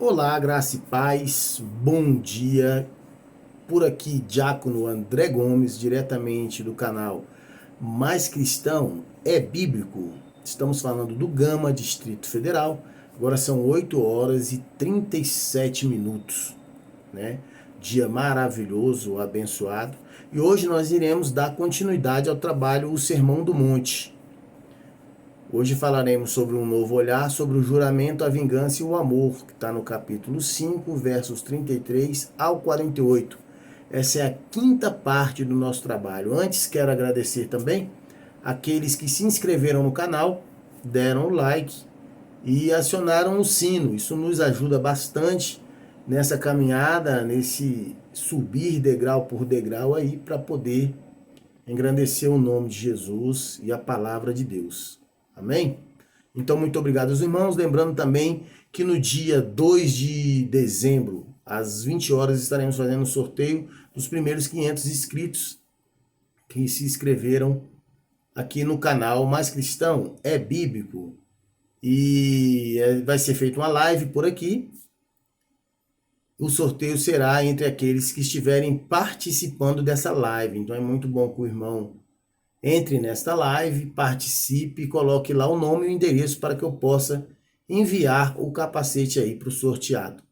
Olá, graça e paz, bom dia. Por aqui, Diácono André Gomes, diretamente do canal Mais Cristão é Bíblico. Estamos falando do Gama, Distrito Federal. Agora são 8 horas e 37 minutos, né? Dia maravilhoso, abençoado. E hoje nós iremos dar continuidade ao trabalho O Sermão do Monte. Hoje falaremos sobre um novo olhar sobre o juramento, a vingança e o amor, que está no capítulo 5, versos 33 ao 48. Essa é a quinta parte do nosso trabalho. Antes, quero agradecer também aqueles que se inscreveram no canal, deram o like e acionaram o sino. Isso nos ajuda bastante nessa caminhada, nesse subir degrau por degrau aí, para poder engrandecer o nome de Jesus e a palavra de Deus. Amém? Então, muito obrigado aos irmãos. Lembrando também que no dia 2 de dezembro, às 20 horas, estaremos fazendo um sorteio dos primeiros 500 inscritos que se inscreveram aqui no canal Mais Cristão é Bíblico. E vai ser feita uma live por aqui. O sorteio será entre aqueles que estiverem participando dessa live. Então é muito bom que o irmão entre nesta live, participe e coloque lá o nome e o endereço para que eu possa enviar o capacete aí para o sorteado.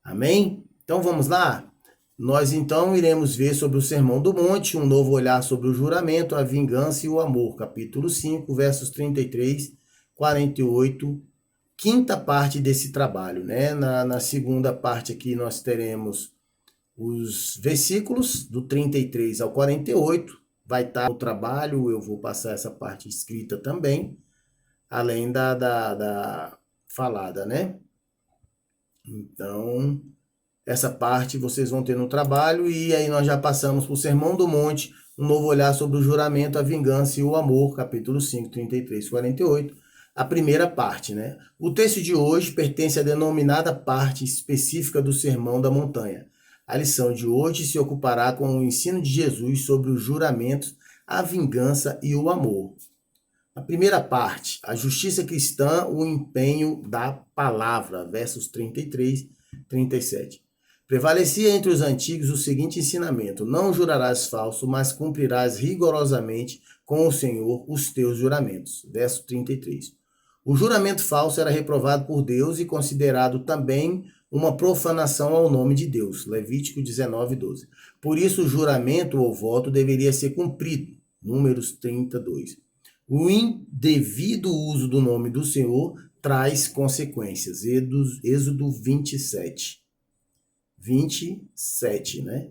Amém? Então vamos lá? Nós então iremos ver sobre o Sermão do Monte, um novo olhar sobre o juramento, a vingança e o amor. Capítulo 5, versos 33, 48, quinta parte desse trabalho, né? Na segunda parte aqui nós teremos os versículos do 33 ao 48, vai estar no trabalho, eu vou passar essa parte escrita também, além da falada, né? Então, essa parte vocês vão ter no trabalho, e aí nós já passamos para o Sermão do Monte, um novo olhar sobre o juramento, a vingança e o amor, capítulo 5, 33 e 48, a primeira parte, né? O texto de hoje pertence à denominada parte específica do Sermão da Montanha. A lição de hoje se ocupará com o ensino de Jesus sobre os juramentos, a vingança e o amor. A primeira parte, a justiça cristã, o empenho da palavra, versos 33 e 37. Prevalecia entre os antigos o seguinte ensinamento: não jurarás falso, mas cumprirás rigorosamente com o Senhor os teus juramentos. Verso 33. O juramento falso era reprovado por Deus e considerado também uma profanação ao nome de Deus. Levítico 19, 12. Por isso, o juramento ou voto deveria ser cumprido. Números 32. O indevido uso do nome do Senhor traz consequências. Êxodo 27. 27, né?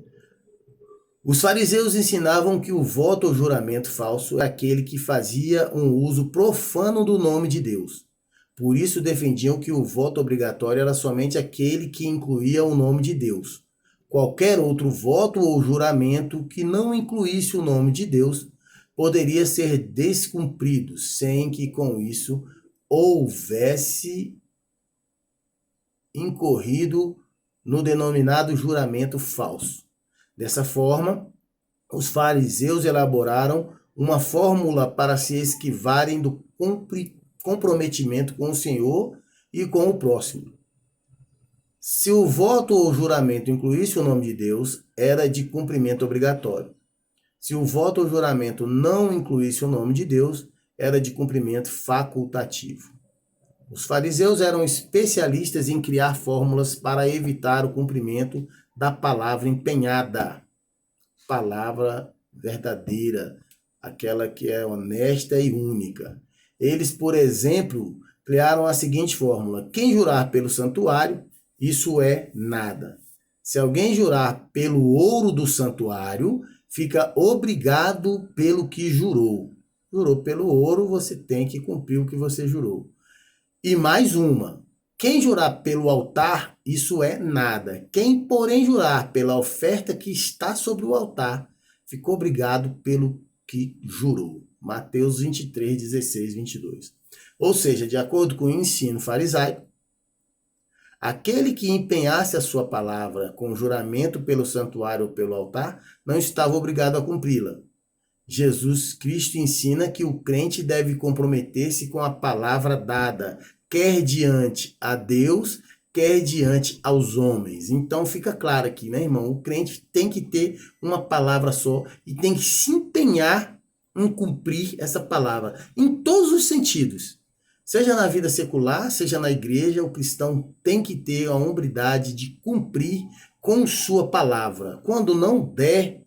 Os fariseus ensinavam que o voto ou juramento falso é aquele que fazia um uso profano do nome de Deus. Por isso defendiam que o voto obrigatório era somente aquele que incluía o nome de Deus. Qualquer outro voto ou juramento que não incluísse o nome de Deus poderia ser descumprido, sem que com isso houvesse incorrido no denominado juramento falso. Dessa forma, os fariseus elaboraram uma fórmula para se esquivarem do comprometimento com o Senhor e com o próximo. Se o voto ou juramento incluísse o nome de Deus, era de cumprimento obrigatório. Se o voto ou juramento não incluísse o nome de Deus, era de cumprimento facultativo. Os fariseus eram especialistas em criar fórmulas para evitar o cumprimento da palavra empenhada, palavra verdadeira, aquela que é honesta e única. Eles, por exemplo, criaram a seguinte fórmula: quem jurar pelo santuário, isso é nada. Se alguém jurar pelo ouro do santuário, fica obrigado pelo que jurou. Jurou pelo ouro, você tem que cumprir o que você jurou. E mais uma: quem jurar pelo altar, isso é nada. Quem, porém, jurar pela oferta que está sobre o altar, ficou obrigado pelo que jurou. Mateus 23, 16, 22. Ou seja, de acordo com o ensino farisaico, aquele que empenhasse a sua palavra com juramento pelo santuário ou pelo altar, não estava obrigado a cumpri-la. Jesus Cristo ensina que o crente deve comprometer-se com a palavra dada, quer diante a Deus, quer diante aos homens. Então fica claro aqui, né, irmão? O crente tem que ter uma palavra só e tem que se empenhar em cumprir essa palavra em todos os sentidos. Seja na vida secular, seja na igreja, o cristão tem que ter a hombridade de cumprir com sua palavra. Quando não der,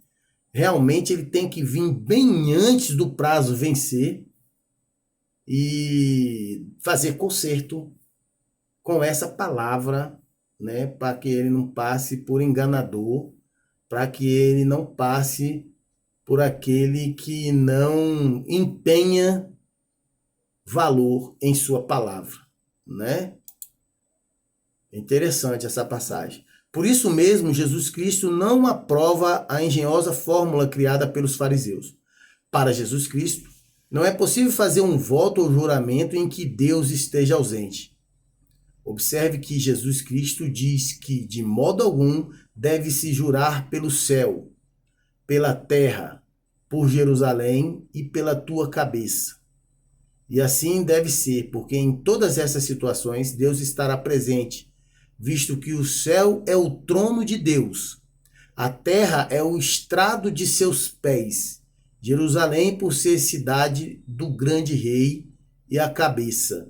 realmente ele tem que vir bem antes do prazo vencer e fazer conserto com essa palavra, né, para que ele não passe por enganador, para que ele não passe por aquele que não empenha valor em sua palavra, né? É interessante essa passagem. Por isso mesmo, Jesus Cristo não aprova a engenhosa fórmula criada pelos fariseus. Para Jesus Cristo, não é possível fazer um voto ou juramento em que Deus esteja ausente. Observe que Jesus Cristo diz que, de modo algum, deve-se jurar pelo céu, pela terra, por Jerusalém e pela tua cabeça. E assim deve ser, porque em todas essas situações Deus estará presente, visto que o céu é o trono de Deus, a terra é o estrado de seus pés, Jerusalém por ser cidade do grande rei e a cabeça.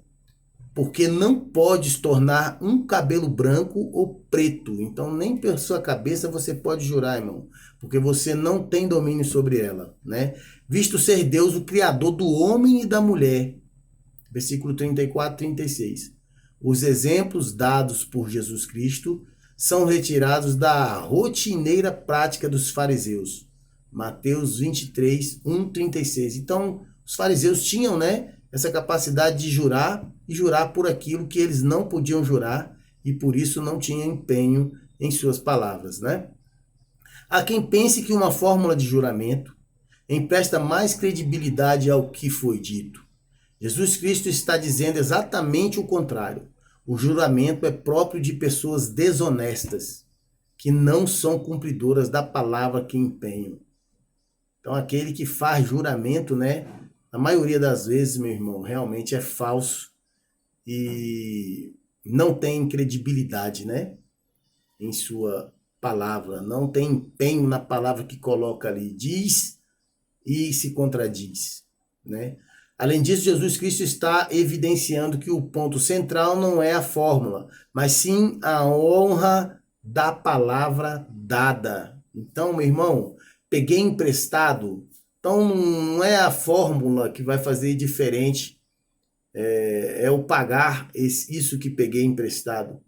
Porque não podes tornar um cabelo branco ou preto. Então, nem por sua cabeça você pode jurar, irmão. Porque você não tem domínio sobre ela, né? Visto ser Deus o criador do homem e da mulher. Versículo 34, 36. Os exemplos dados por Jesus Cristo são retirados da rotineira prática dos fariseus. Mateus 23, 1, 36. Então, os fariseus tinham, né, essa capacidade de jurar e jurar por aquilo que eles não podiam jurar e por isso não tinham empenho em suas palavras, né? Há quem pense que uma fórmula de juramento empresta mais credibilidade ao que foi dito. Jesus Cristo está dizendo exatamente o contrário. O juramento é próprio de pessoas desonestas, que não são cumpridoras da palavra que empenham. Então, aquele que faz juramento, né, a maioria das vezes, meu irmão, realmente é falso e não tem credibilidade, né, em sua palavra, não tem empenho na palavra que coloca ali, diz e se contradiz, né? Além disso, Jesus Cristo está evidenciando que o ponto central não é a fórmula, mas sim a honra da palavra dada. Então, meu irmão, peguei emprestado, então não é a fórmula que vai fazer diferente, é o pagar isso que peguei emprestado,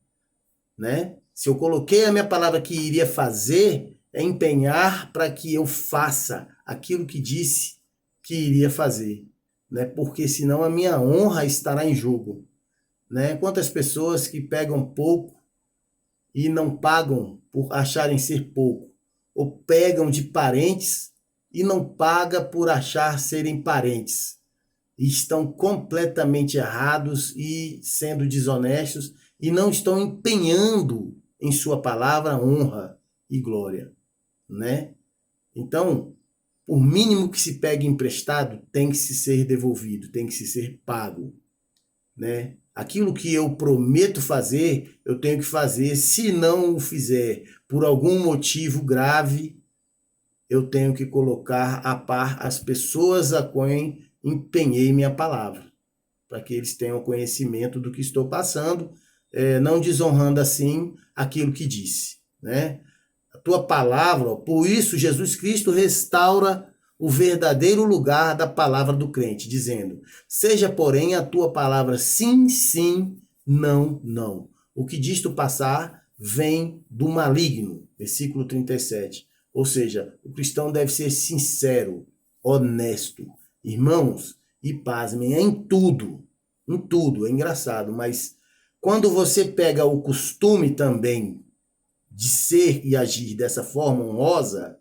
né? Se eu coloquei a minha palavra que iria fazer, é empenhar para que eu faça aquilo que disse que iria fazer, né? Porque senão a minha honra estará em jogo, né? Quantas pessoas que pegam pouco e não pagam por acharem ser pouco, ou pegam de parentes e não pagam por achar serem parentes, e estão completamente errados e sendo desonestos e não estão empenhando em sua palavra honra e glória, né? Então, por mínimo que se pegue emprestado, tem que se ser devolvido, tem que se ser pago, né? Aquilo que eu prometo fazer, eu tenho que fazer. Se não o fizer por algum motivo grave, eu tenho que colocar a par as pessoas a quem empenhei minha palavra, para que eles tenham conhecimento do que estou passando, não desonrando assim aquilo que disse, né? A tua palavra, por isso Jesus Cristo restaura o verdadeiro lugar da palavra do crente, dizendo: seja, porém, a tua palavra sim, sim, não, não. O que disto passar vem do maligno. Versículo 37. Ou seja, o cristão deve ser sincero, honesto. Irmãos, e pasmem, é em tudo, é engraçado, mas quando você pega o costume também de ser e agir dessa forma honrosa,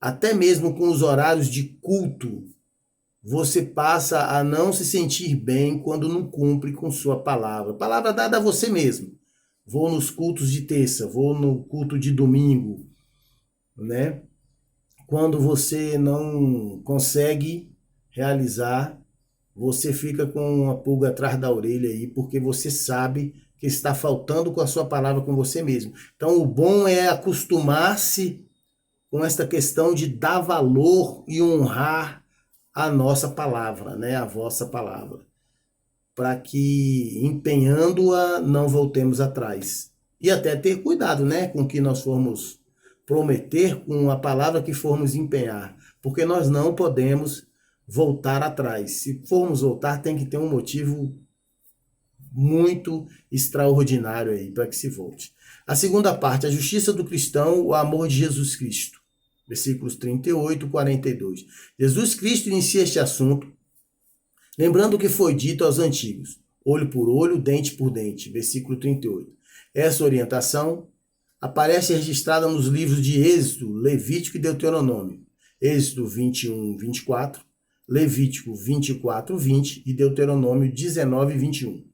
até mesmo com os horários de culto, você passa a não se sentir bem quando não cumpre com sua palavra. Palavra dada a você mesmo. Vou nos cultos de terça, vou no culto de domingo, né? Quando você não consegue realizar, você fica com uma pulga atrás da orelha aí, porque você sabe que está faltando com a sua palavra, com você mesmo. Então, o bom é acostumar-se com esta questão de dar valor e honrar a nossa palavra, né? A vossa palavra, para que, empenhando-a, não voltemos atrás. E até ter cuidado, né, com o que nós formos prometer, com a palavra que formos empenhar, porque nós não podemos voltar atrás. Se formos voltar, tem que ter um motivo muito extraordinário aí para que se volte. A segunda parte, a justiça do cristão, o amor de Jesus Cristo. Versículos 38 e 42. Jesus Cristo inicia este assunto lembrando o que foi dito aos antigos, olho por olho, dente por dente, versículo 38. Essa orientação aparece registrada nos livros de Êxodo, Levítico e Deuteronômio. Êxodo 21, 24, Levítico 24, 20 e Deuteronômio 19, 21.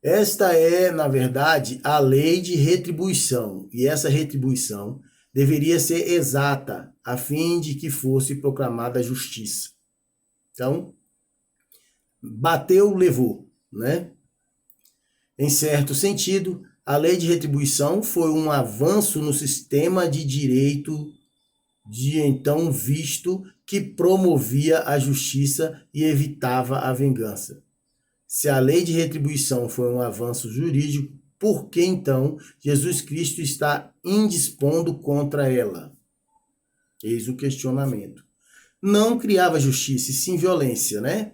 Esta é, na verdade, a lei de retribuição, e essa retribuição deveria ser exata, a fim de que fosse proclamada a justiça. Então, bateu, levou, né? Em certo sentido, a lei de retribuição foi um avanço no sistema de direito de então visto que promovia a justiça e evitava a vingança. Se a lei de retribuição foi um avanço jurídico, por que então Jesus Cristo está indispondo contra ela? Eis o questionamento. Não criava justiça, e sim violência, né?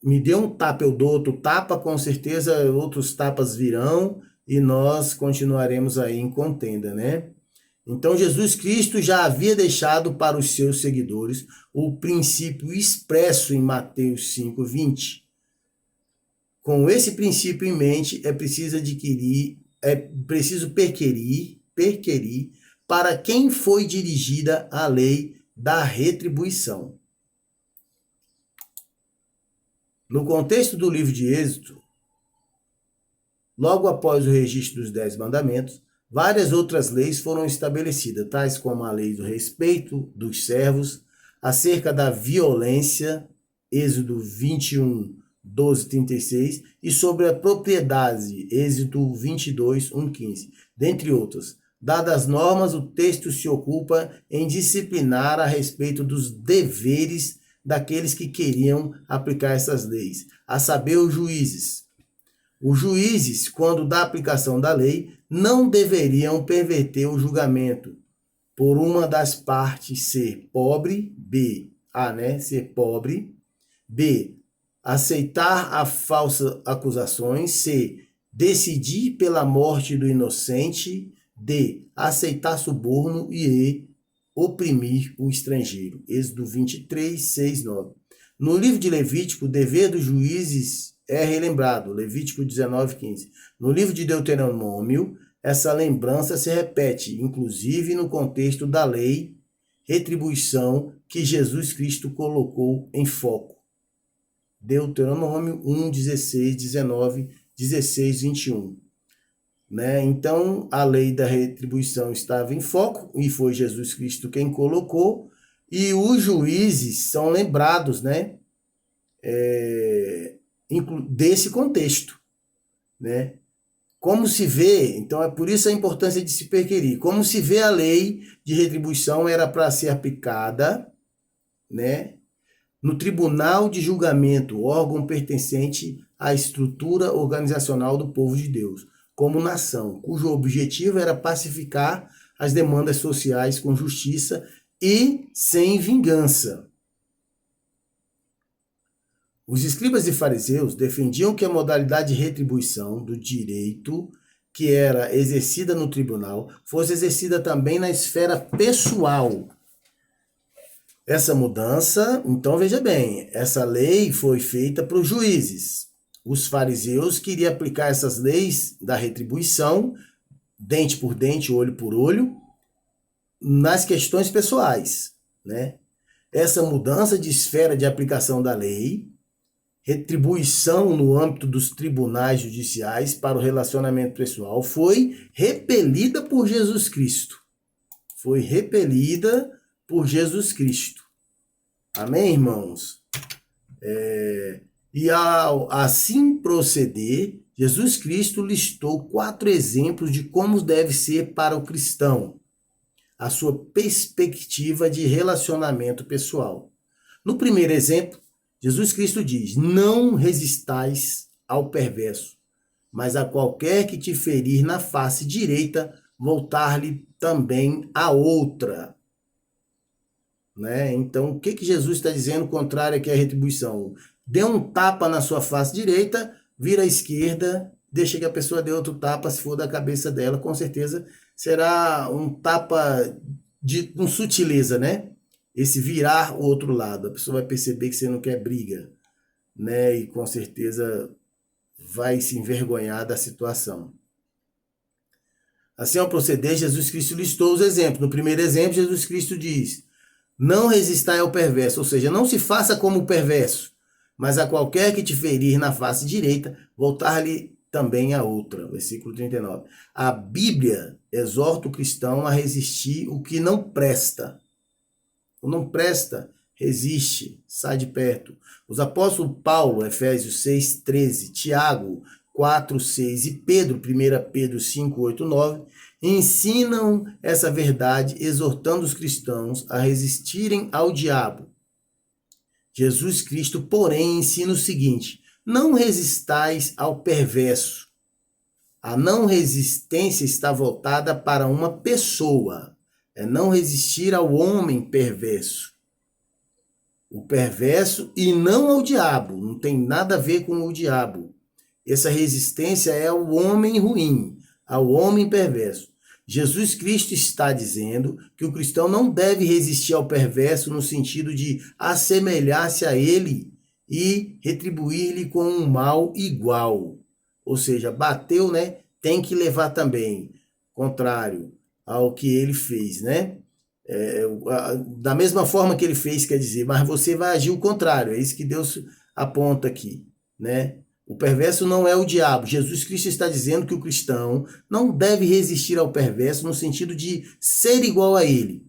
Me dê um tapa, eu dou outro tapa, com certeza outros tapas virão e nós continuaremos aí em contenda, né? Então Jesus Cristo já havia deixado para os seus seguidores o princípio expresso em Mateus 5, 20. Com esse princípio em mente, é preciso perquirir para quem foi dirigida a lei da retribuição. No contexto do livro de Êxodo, logo após o registro dos 10 mandamentos, várias outras leis foram estabelecidas, tais como a lei do respeito dos servos, acerca da violência, Êxodo 21, 12, 36, e sobre a propriedade, Êxodo 22, 1, 15, dentre outras. Dadas as normas, o texto se ocupa em disciplinar a respeito dos deveres daqueles que queriam aplicar essas leis, a saber, os juízes. Os juízes, quando da aplicação da lei, não deveriam perverter o julgamento, por uma das partes ser pobre, ser pobre, B, aceitar a falsas acusações, C, decidir pela morte do inocente, D, aceitar suborno e E, oprimir o estrangeiro. Êxodo 23, 6, 9. No livro de Levítico, o dever dos juízes é relembrado, Levítico 19, 15. No livro de Deuteronômio, essa lembrança se repete, inclusive no contexto da lei, retribuição que Jesus Cristo colocou em foco. Deuteronômio 1, 16, 19, 16, 21. Né? Então, a lei da retribuição estava em foco, e foi Jesus Cristo quem colocou, e os juízes são lembrados, né? Desse contexto. Né? Como se vê, então é por isso a importância de se perquirir, como se vê a lei de retribuição era para ser aplicada, né? No tribunal de julgamento, órgão pertencente à estrutura organizacional do povo de Deus, como nação, cujo objetivo era pacificar as demandas sociais com justiça e sem vingança. Os escribas e fariseus defendiam que a modalidade de retribuição do direito que era exercida no tribunal fosse exercida também na esfera pessoal. Essa mudança, então veja bem, essa lei foi feita para os juízes. Os fariseus queriam aplicar essas leis da retribuição, dente por dente, olho por olho, nas questões pessoais, né? Essa mudança de esfera de aplicação da lei, retribuição no âmbito dos tribunais judiciais para o relacionamento pessoal, foi repelida por Jesus Cristo. Foi repelida por Jesus Cristo. Amém, irmãos? E ao assim proceder, Jesus Cristo listou 4 exemplos de como deve ser para o cristão a sua perspectiva de relacionamento pessoal. No primeiro exemplo, Jesus Cristo diz: não resistais ao perverso, mas a qualquer que te ferir na face direita, voltar-lhe também a outra. Né? Então, o que Jesus está dizendo contrário aqui à retribuição? Dê um tapa na sua face direita, vira à esquerda, deixa que a pessoa dê outro tapa, se for da cabeça dela, com certeza será um tapa com sutileza, né? Esse virar o outro lado. A pessoa vai perceber que você não quer briga, né? E com certeza vai se envergonhar da situação. Assim, ao proceder, Jesus Cristo listou os exemplos. No primeiro exemplo, Jesus Cristo diz: não resistai ao perverso, ou seja, não se faça como o perverso, mas a qualquer que te ferir na face direita, voltar-lhe também a outra. Versículo 39. A Bíblia exorta o cristão a resistir o que não presta. O não presta, resiste, sai de perto. Os apóstolos Paulo, Efésios 6, 13, Tiago 4, 6 e Pedro, 1 Pedro 5, 8, 9, ensinam essa verdade, exortando os cristãos a resistirem ao diabo. Jesus Cristo, porém, ensina o seguinte: não resistais ao perverso. A não resistência está voltada para uma pessoa. É não resistir ao homem perverso. O perverso e não ao diabo. Não tem nada a ver com o diabo. Essa resistência é ao homem ruim, ao homem perverso. Jesus Cristo está dizendo que o cristão não deve resistir ao perverso no sentido de assemelhar-se a ele e retribuir-lhe com um mal igual. Ou seja, bateu, né? Tem que levar também. Contrário ao que ele fez, né? Da mesma forma que ele fez, quer dizer, mas você vai agir o contrário. É isso que Deus aponta aqui, né? O perverso não é o diabo. Jesus Cristo está dizendo que o cristão não deve resistir ao perverso no sentido de ser igual a ele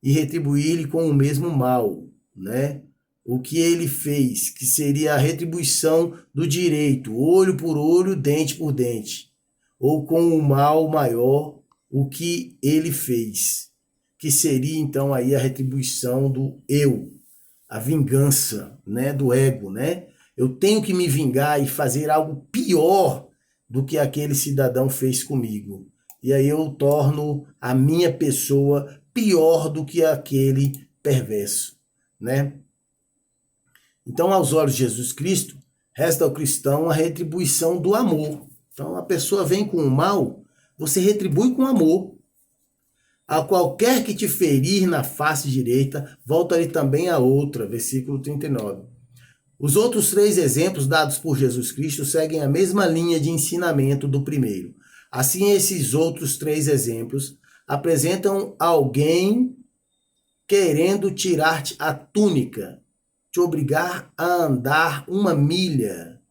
e retribuir-lhe com o mesmo mal, né? O que ele fez, que seria a retribuição do direito, olho por olho, dente por dente, ou com o mal maior, o que ele fez, que seria então aí a retribuição do eu, a vingança, né, do ego, né? Eu tenho que me vingar e fazer algo pior do que aquele cidadão fez comigo. E aí eu torno a minha pessoa pior do que aquele perverso, né? Então, aos olhos de Jesus Cristo, resta ao cristão a retribuição do amor. Então, a pessoa vem com o mal, você retribui com amor. A qualquer que te ferir na face direita, volta-lhe também a outra. Versículo 39. Os outros 3 exemplos dados por Jesus Cristo seguem a mesma linha de ensinamento do primeiro. Assim, esses outros 3 exemplos apresentam alguém querendo tirar-te a túnica, te obrigar a andar 1 milha,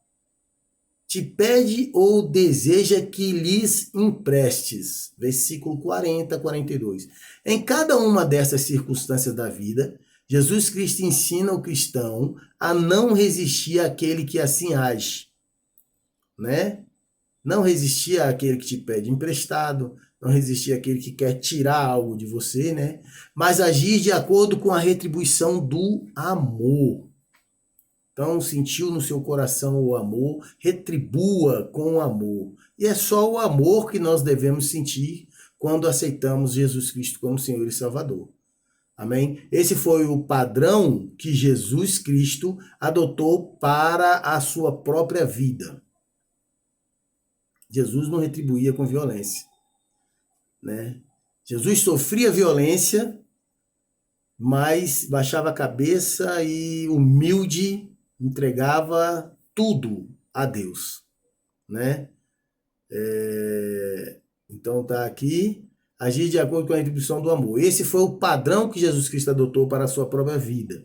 te pede ou deseja que lhes emprestes. Versículo 40, 42. Em cada uma dessas circunstâncias da vida, Jesus Cristo ensina o cristão a não resistir àquele que assim age, né? Não resistir àquele que te pede emprestado, não resistir àquele que quer tirar algo de você, né? Mas agir de acordo com a retribuição do amor. Então, sentiu no seu coração o amor, retribua com o amor. E é só o amor que nós devemos sentir quando aceitamos Jesus Cristo como Senhor e Salvador. Amém? Esse foi o padrão que Jesus Cristo adotou para a sua própria vida. Jesus não retribuía com violência, né? Jesus sofria violência, mas baixava a cabeça e humilde entregava tudo a Deus, né? Então tá aqui, agir de acordo com a retribuição do amor. Esse foi o padrão que Jesus Cristo adotou para a sua própria vida.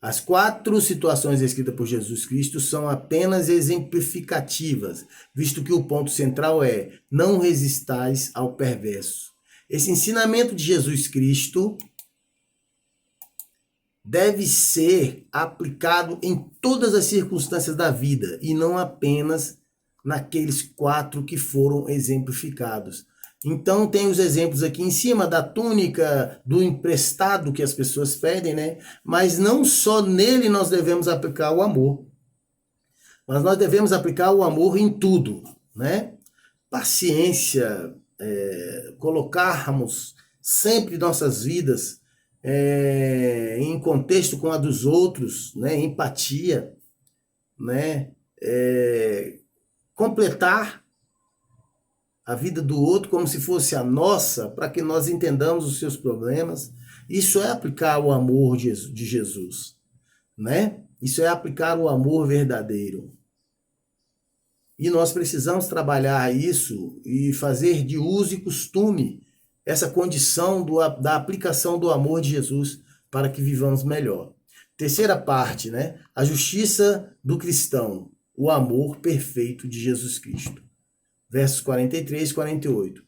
As 4 situações escritas por Jesus Cristo são apenas exemplificativas, visto que o ponto central é: não resistais ao perverso. Esse ensinamento de Jesus Cristo deve ser aplicado em todas as circunstâncias da vida e não apenas naqueles 4 que foram exemplificados. Então tem os exemplos aqui em cima da túnica, do emprestado que as pessoas pedem, né? Mas não só nele nós devemos aplicar o amor, mas nós devemos aplicar o amor em tudo, né? Paciência, colocarmos sempre nossas vidas em contexto com a dos outros, né? Empatia, né? Completar a vida do outro como se fosse a nossa, para que nós entendamos os seus problemas. Isso é aplicar o amor de Jesus, né? Isso é aplicar o amor verdadeiro. E nós precisamos trabalhar isso e fazer de uso e costume essa condição da aplicação do amor de Jesus para que vivamos melhor. Terceira parte, né? A justiça do cristão, o amor perfeito de Jesus Cristo. Versos 43 e 48.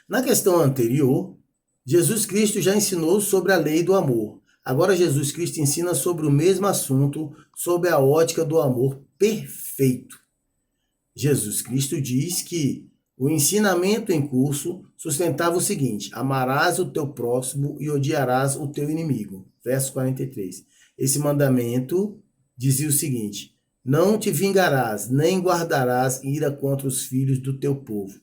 Na questão anterior, Jesus Cristo já ensinou sobre a lei do amor. Agora Jesus Cristo ensina sobre o mesmo assunto, sob a ótica do amor perfeito. Jesus Cristo diz que o ensinamento em curso sustentava o seguinte: amarás o teu próximo e odiarás o teu inimigo. Verso 43. Esse mandamento dizia o seguinte: não te vingarás, nem guardarás ira contra os filhos do teu povo,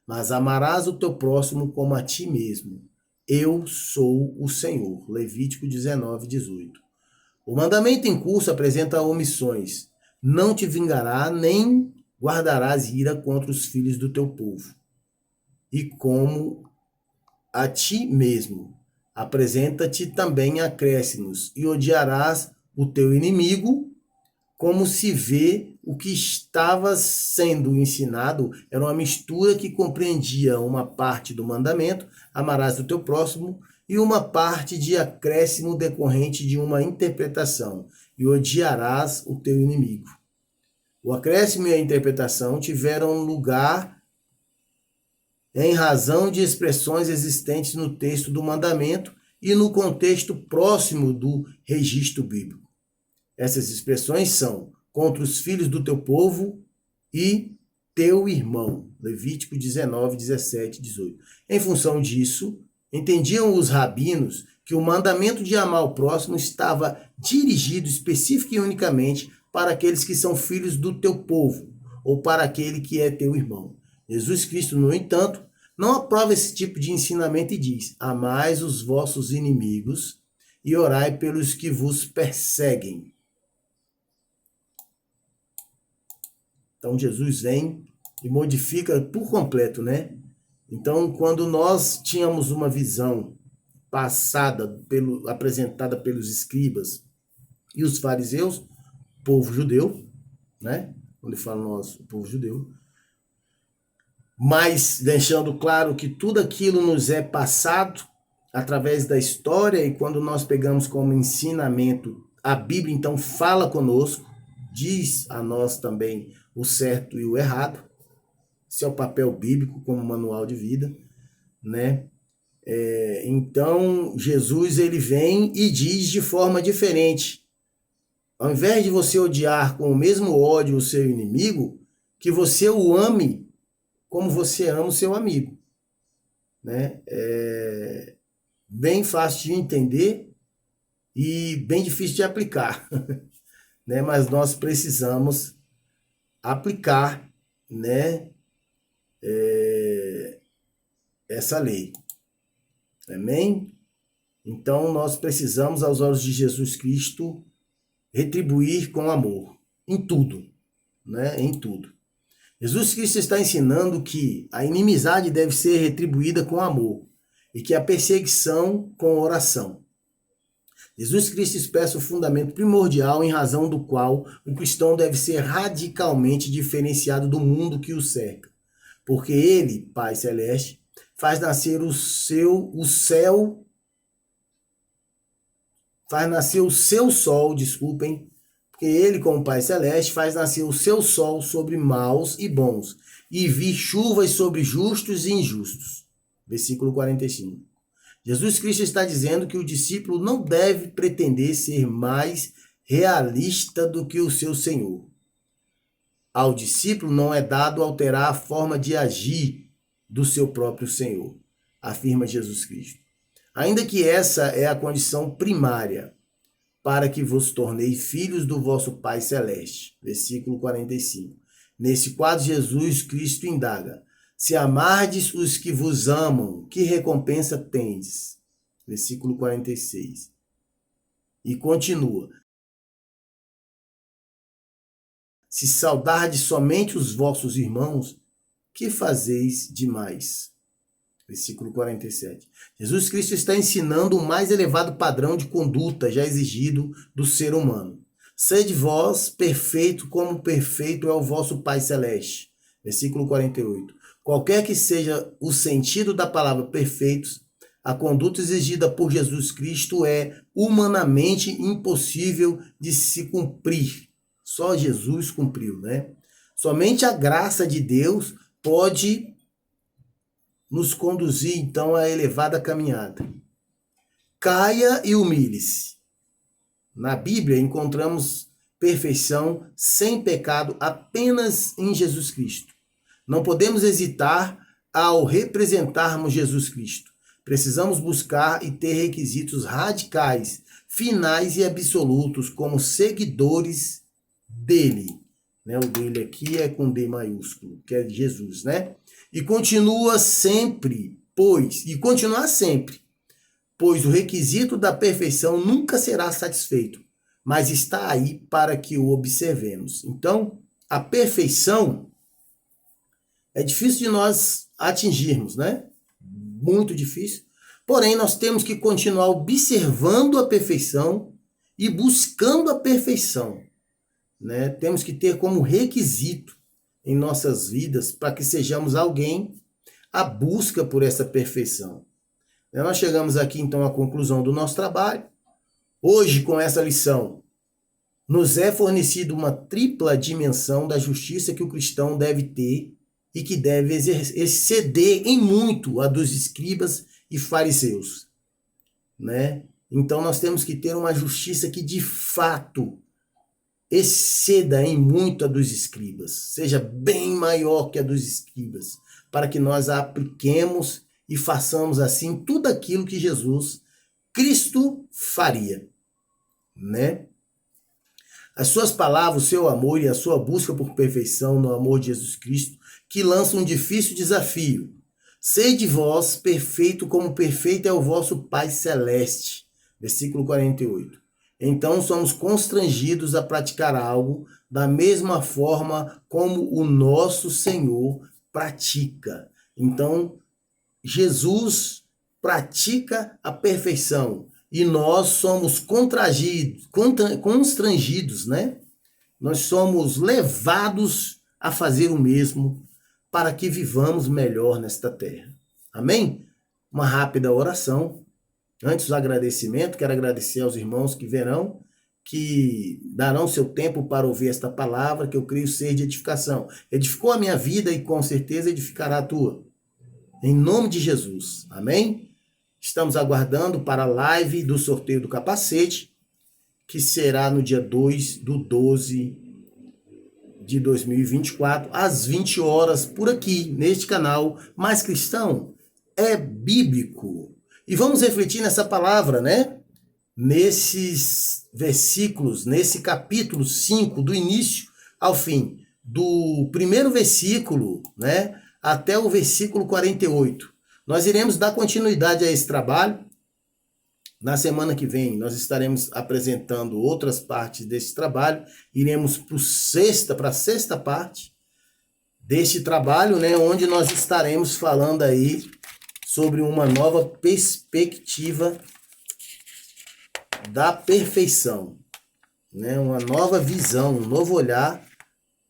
mas amarás o teu próximo como a ti mesmo. Eu sou o Senhor. Levítico 19, 18. O mandamento em curso apresenta omissões. Não te vingará, nem guardarás ira contra os filhos do teu povo. E como a ti mesmo. Apresenta-te também acréscimos, e odiarás o teu inimigo, como se vê o que estava sendo ensinado era uma mistura que compreendia uma parte do mandamento, amarás o teu próximo, e uma parte de acréscimo decorrente de uma interpretação, e odiarás o teu inimigo. O acréscimo e a interpretação tiveram lugar em razão de expressões existentes no texto do mandamento e no contexto próximo do registro bíblico. Essas expressões são contra os filhos do teu povo e teu irmão. Levítico 19, 17, 18. Em função disso, entendiam os rabinos que o mandamento de amar o próximo estava dirigido específica e unicamente para aqueles que são filhos do teu povo, ou para aquele que é teu irmão. Jesus Cristo, no entanto, não aprova esse tipo de ensinamento e diz: amais os vossos inimigos e orai pelos que vos perseguem. Então Jesus vem e modifica por completo, né? Então, quando nós tínhamos uma visão passada, apresentada pelos escribas e os fariseus, povo judeu, né? Quando fala nós, o povo judeu, mas deixando claro que tudo aquilo nos é passado através da história, e quando nós pegamos como ensinamento, a Bíblia então fala conosco, diz a nós também o certo e o errado. Esse é o papel bíblico como manual de vida, né? Então, Jesus ele vem e diz de forma diferente. Ao invés de você odiar com o mesmo ódio o seu inimigo, que você o ame como você ama o seu amigo, né? É bem fácil de entender e bem difícil de aplicar, né? Mas nós precisamos aplicar, né, essa lei. Amém? Então nós precisamos, aos olhos de Jesus Cristo, retribuir com amor em tudo, né? Em tudo. Jesus Cristo está ensinando que a inimizade deve ser retribuída com amor e que a perseguição com oração. Jesus Cristo expressa o fundamento primordial em razão do qual o cristão deve ser radicalmente diferenciado do mundo que o cerca. Porque ele, Pai Celeste, faz nascer o seu sol, porque ele, como Pai Celeste, faz nascer o seu sol sobre maus e bons, e vir chuvas sobre justos e injustos. Versículo 45. Jesus Cristo está dizendo que o discípulo não deve pretender ser mais realista do que o seu Senhor. Ao discípulo não é dado alterar a forma de agir do seu próprio Senhor, afirma Jesus Cristo. Ainda que essa é a condição primária para que vos tornei filhos do vosso Pai Celeste. Versículo 45. Nesse quadro, Jesus Cristo indaga: se amardes os que vos amam, que recompensa tendes? Versículo 46. E continua: se saudardes somente os vossos irmãos, que fazeis demais? Versículo 47. Jesus Cristo está ensinando o mais elevado padrão de conduta já exigido do ser humano. Sede vós perfeito, como perfeito é o vosso Pai Celeste. Versículo 48. Qualquer que seja o sentido da palavra perfeitos, a conduta exigida por Jesus Cristo é humanamente impossível de se cumprir. Só Jesus cumpriu, né? Somente a graça de Deus pode nos conduzir, então, à elevada caminhada. Caia e humilhe-se. Na Bíblia, encontramos perfeição sem pecado apenas em Jesus Cristo. Não podemos hesitar ao representarmos Jesus Cristo. Precisamos buscar e ter requisitos radicais, finais e absolutos como seguidores dele. O dele aqui é com D maiúsculo, que é Jesus, né? E continuar sempre, pois o requisito da perfeição nunca será satisfeito, mas está aí para que o observemos. Então, a perfeição é difícil de nós atingirmos, né? Muito difícil. Porém, nós temos que continuar observando a perfeição e buscando a perfeição, né? Temos que ter como requisito em nossas vidas para que sejamos alguém a busca por essa perfeição. Nós chegamos aqui então à conclusão do nosso trabalho. Hoje, com essa lição, nos é fornecida uma tripla dimensão da justiça que o cristão deve ter e que deve exceder em muito a dos escribas e fariseus, né? Então nós temos que ter uma justiça que de fato exceda em muito a dos escribas, seja bem maior que a dos escribas, para que nós a apliquemos e façamos assim tudo aquilo que Jesus Cristo faria, né? As suas palavras, o seu amor e a sua busca por perfeição no amor de Jesus Cristo, que lança um difícil desafio. Sede vós perfeito como perfeito é o vosso Pai Celeste. Versículo 48. Então somos constrangidos a praticar algo da mesma forma como o nosso Senhor pratica. Então, Jesus pratica a perfeição e nós somos constrangidos, né? Nós somos levados a fazer o mesmo para que vivamos melhor nesta terra. Amém? Uma rápida oração. Antes do agradecimento, quero agradecer aos irmãos que verão, que darão seu tempo para ouvir esta palavra, que eu creio ser de edificação. Edificou a minha vida e com certeza edificará a tua. Em nome de Jesus. Amém? Estamos aguardando para a live do sorteio do capacete, que será no dia 2/12 de 2024, às 20 horas, por aqui, neste canal Mais Cristão é Bíblico. E vamos refletir nessa palavra, né? Nesses versículos, nesse capítulo 5, do início ao fim, do primeiro versículo, né, até o versículo 48. Nós iremos dar continuidade a esse trabalho. Na semana que vem, nós estaremos apresentando outras partes desse trabalho. Iremos para a sexta parte deste trabalho, né, onde nós estaremos falando aí sobre uma nova perspectiva da perfeição, né? Uma nova visão, um novo olhar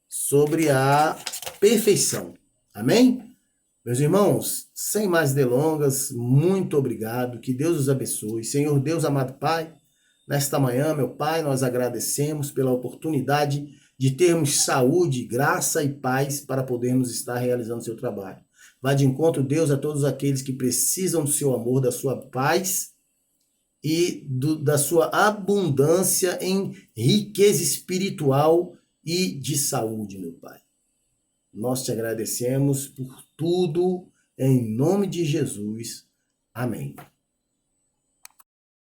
sobre a perfeição. Amém? Meus irmãos, sem mais delongas, muito obrigado, que Deus os abençoe. Senhor Deus, amado Pai, nesta manhã, meu Pai, nós agradecemos pela oportunidade de termos saúde, graça e paz para podermos estar realizando o seu trabalho. Vá de encontro, Deus, a todos aqueles que precisam do seu amor, da sua paz e da sua abundância em riqueza espiritual e de saúde, meu Pai. Nós te agradecemos por tudo, em nome de Jesus. Amém.